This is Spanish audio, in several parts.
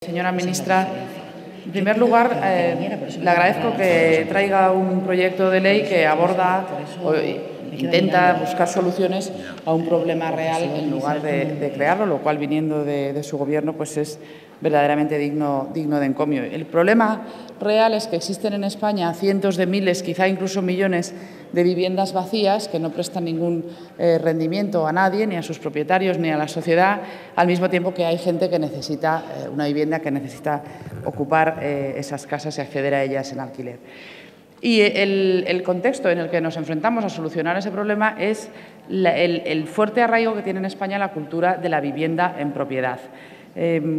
Señora ministra, en primer lugar, le agradezco que traiga un proyecto de ley que aborda o intenta buscar soluciones a un problema real en lugar de crearlo, lo cual, viniendo de su Gobierno, pues es verdaderamente digno de encomio. El problema real es que existen en España cientos de miles, quizá incluso millones, de viviendas vacías que no prestan ningún rendimiento a nadie, ni a sus propietarios, ni a la sociedad, al mismo tiempo que hay gente que necesita una vivienda, que necesita ocupar esas casas y acceder a ellas en alquiler. Y el contexto en el que nos enfrentamos a solucionar ese problema es el fuerte arraigo que tiene en España la cultura de la vivienda en propiedad.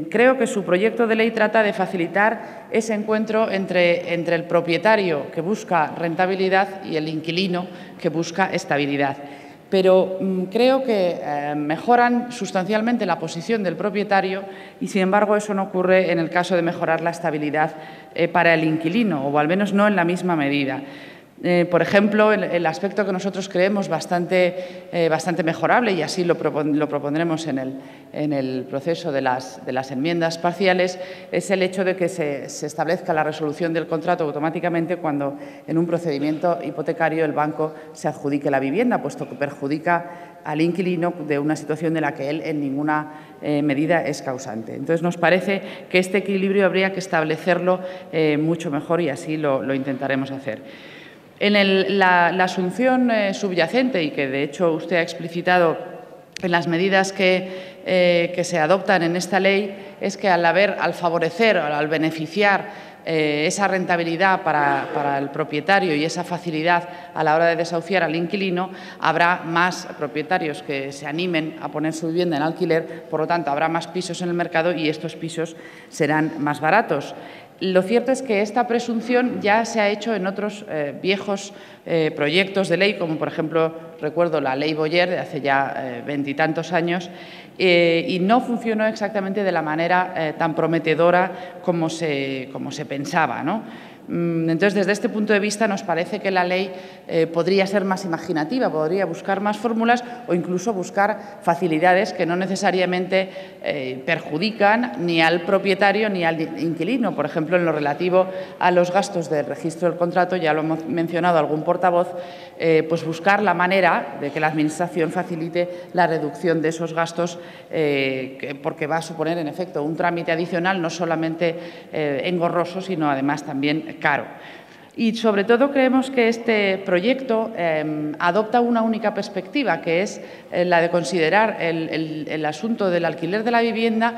Creo que su proyecto de ley trata de facilitar ese encuentro entre el propietario, que busca rentabilidad, y el inquilino, que busca estabilidad. Pero creo que mejoran sustancialmente la posición del propietario y, sin embargo, eso no ocurre en el caso de mejorar la estabilidad para el inquilino, o al menos no en la misma medida. Por ejemplo, el aspecto que nosotros creemos bastante mejorable, y así lo propondremos en el proceso de las enmiendas parciales, es el hecho de que se establezca la resolución del contrato automáticamente cuando en un procedimiento hipotecario el banco se adjudique la vivienda, puesto que perjudica al inquilino de una situación de la que él en ninguna medida es causante. Entonces, nos parece que este equilibrio habría que establecerlo mucho mejor, y así lo intentaremos hacer. En la asunción subyacente, y que de hecho usted ha explicitado en las medidas que se adoptan en esta ley, es que al favorecer, al beneficiar esa rentabilidad para el propietario y esa facilidad a la hora de desahuciar al inquilino, habrá más propietarios que se animen a poner su vivienda en alquiler, por lo tanto, habrá más pisos en el mercado y estos pisos serán más baratos. Lo cierto es que esta presunción ya se ha hecho en otros viejos proyectos de ley, como por ejemplo, recuerdo la Ley Boyer de hace ya veintitantos años, y no funcionó exactamente de la manera tan prometedora como se pensaba, ¿no? Entonces, desde este punto de vista, nos parece que la ley podría ser más imaginativa, podría buscar más fórmulas o incluso buscar facilidades que no necesariamente perjudican ni al propietario ni al inquilino. Por ejemplo, en lo relativo a los gastos del registro del contrato, ya lo hemos mencionado algún portavoz, pues buscar la manera de que la Administración facilite la reducción de esos gastos, porque va a suponer, en efecto, un trámite adicional no solamente engorroso, sino además también caro. Y, sobre todo, creemos que este proyecto adopta una única perspectiva, que es la de considerar el asunto del alquiler de la vivienda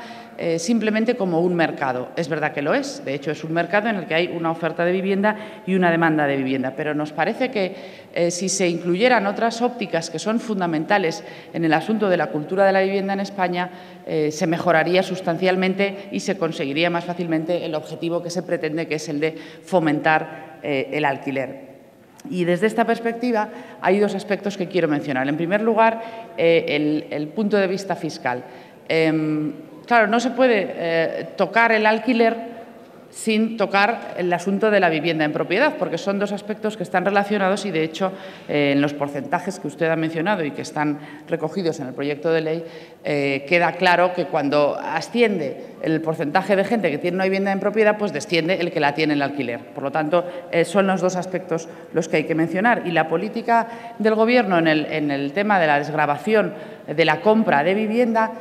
simplemente como un mercado. Es verdad que lo es, de hecho es un mercado en el que hay una oferta de vivienda y una demanda de vivienda, pero nos parece que si se incluyeran otras ópticas que son fundamentales en el asunto de la cultura de la vivienda en España, se mejoraría sustancialmente y se conseguiría más fácilmente el objetivo que se pretende, que es el de fomentar el alquiler. Y desde esta perspectiva hay dos aspectos que quiero mencionar. En primer lugar, el punto de vista fiscal. Claro, no se puede tocar el alquiler sin tocar el asunto de la vivienda en propiedad, porque son dos aspectos que están relacionados y, de hecho, en los porcentajes que usted ha mencionado y que están recogidos en el proyecto de ley, queda claro que cuando asciende el porcentaje de gente que tiene una vivienda en propiedad, pues desciende el que la tiene en alquiler. Por lo tanto, son los dos aspectos los que hay que mencionar. Y la política del Gobierno en el tema de la desgravación de la compra de vivienda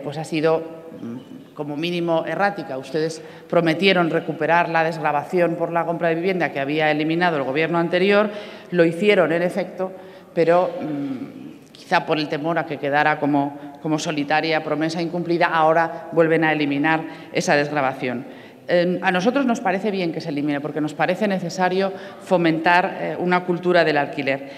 pues ha sido como mínimo errática. Ustedes prometieron recuperar la desgravación por la compra de vivienda que había eliminado el Gobierno anterior, lo hicieron en efecto, pero quizá por el temor a que quedara como solitaria promesa incumplida, ahora vuelven a eliminar esa desgravación. A nosotros nos parece bien que se elimine, porque nos parece necesario fomentar una cultura del alquiler.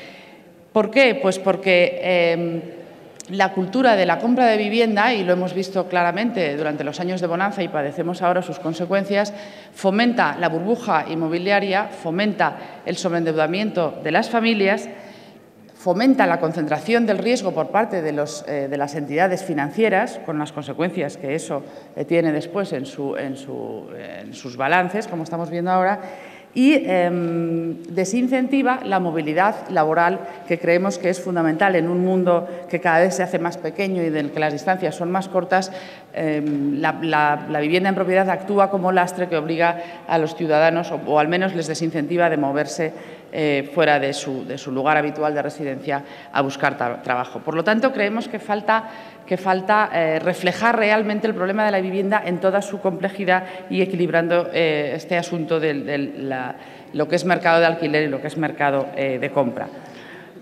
¿Por qué? Pues porque la cultura de la compra de vivienda, y lo hemos visto claramente durante los años de bonanza y padecemos ahora sus consecuencias, fomenta la burbuja inmobiliaria, fomenta el sobreendeudamiento de las familias, fomenta la concentración del riesgo por parte de las entidades financieras, con las consecuencias que eso tiene después en sus balances, como estamos viendo ahora, y desincentiva la movilidad laboral, que creemos que es fundamental en un mundo que cada vez se hace más pequeño y del que las distancias son más cortas. La vivienda en propiedad actúa como lastre que obliga a los ciudadanos, o al menos les desincentiva de moverse fuera de su lugar habitual de residencia a buscar trabajo. Por lo tanto, creemos que falta reflejar realmente el problema de la vivienda en toda su complejidad y equilibrando este asunto de lo que es mercado de alquiler y lo que es mercado de compra.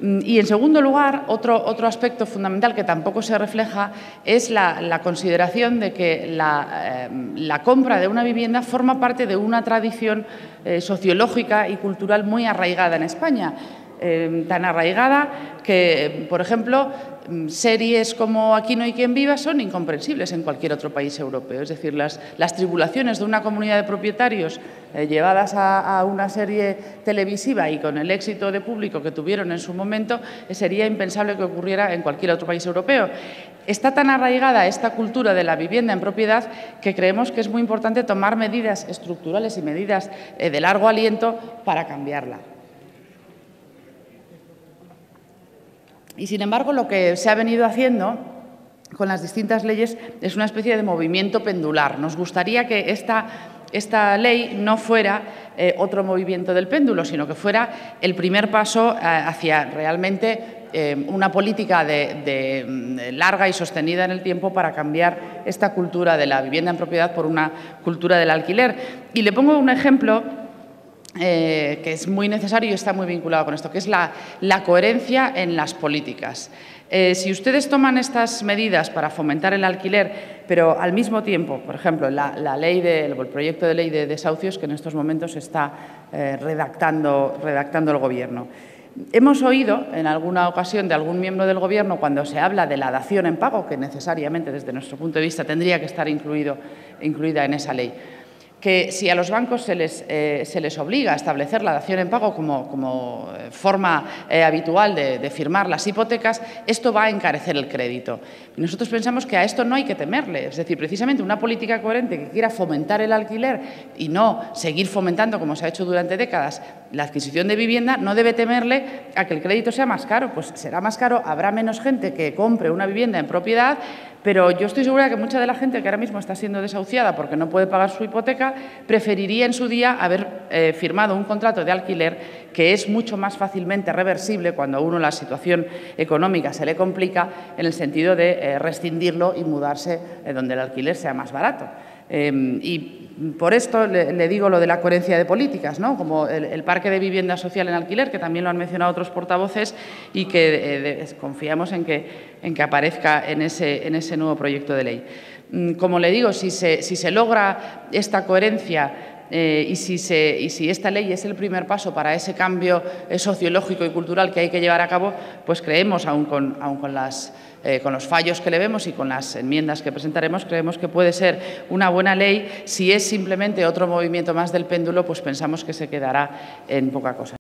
Y, en segundo lugar, otro aspecto fundamental que tampoco se refleja es la consideración de que la compra de una vivienda forma parte de una tradición sociológica y cultural muy arraigada en España. Tan arraigada que, por ejemplo, series como Aquí no hay quien viva son incomprensibles en cualquier otro país europeo. Es decir, las tribulaciones de una comunidad de propietarios llevadas a una serie televisiva y con el éxito de público que tuvieron en su momento, sería impensable que ocurriera en cualquier otro país europeo. Está tan arraigada esta cultura de la vivienda en propiedad que creemos que es muy importante tomar medidas estructurales y medidas de largo aliento para cambiarla. Y, sin embargo, lo que se ha venido haciendo con las distintas leyes es una especie de movimiento pendular. Nos gustaría que esta ley no fuera otro movimiento del péndulo, sino que fuera el primer paso hacia realmente una política larga y sostenida en el tiempo para cambiar esta cultura de la vivienda en propiedad por una cultura del alquiler. Y le pongo un ejemplo que es muy necesario y está muy vinculado con esto, que es la coherencia en las políticas. Si ustedes toman estas medidas para fomentar el alquiler, pero al mismo tiempo, por ejemplo, el proyecto de ley de desahucios que en estos momentos está redactando el Gobierno. Hemos oído en alguna ocasión de algún miembro del Gobierno, cuando se habla de la dación en pago, que necesariamente desde nuestro punto de vista tendría que estar incluida en esa ley, que si a los bancos se les obliga a establecer la dación en pago como forma habitual de firmar las hipotecas, esto va a encarecer el crédito. Y nosotros pensamos que a esto no hay que temerle. Es decir, precisamente una política coherente que quiera fomentar el alquiler y no seguir fomentando, como se ha hecho durante décadas, la adquisición de vivienda, no debe temerle a que el crédito sea más caro. Pues será más caro, habrá menos gente que compre una vivienda en propiedad, pero yo estoy segura que mucha de la gente que ahora mismo está siendo desahuciada porque no puede pagar su hipoteca preferiría en su día haber firmado un contrato de alquiler, que es mucho más fácilmente reversible cuando a uno la situación económica se le complica, en el sentido de rescindirlo y mudarse donde el alquiler sea más barato. Y por esto le digo lo de la coherencia de políticas, ¿no? Como el parque de vivienda social en alquiler, que también lo han mencionado otros portavoces y que confiamos en que aparezca en ese nuevo proyecto de ley. Como le digo, si se logra esta coherencia y si esta ley es el primer paso para ese cambio sociológico y cultural que hay que llevar a cabo, pues creemos, aun con los fallos que le vemos y con las enmiendas que presentaremos, creemos que puede ser una buena ley. Si es simplemente otro movimiento más del péndulo, pues pensamos que se quedará en poca cosa.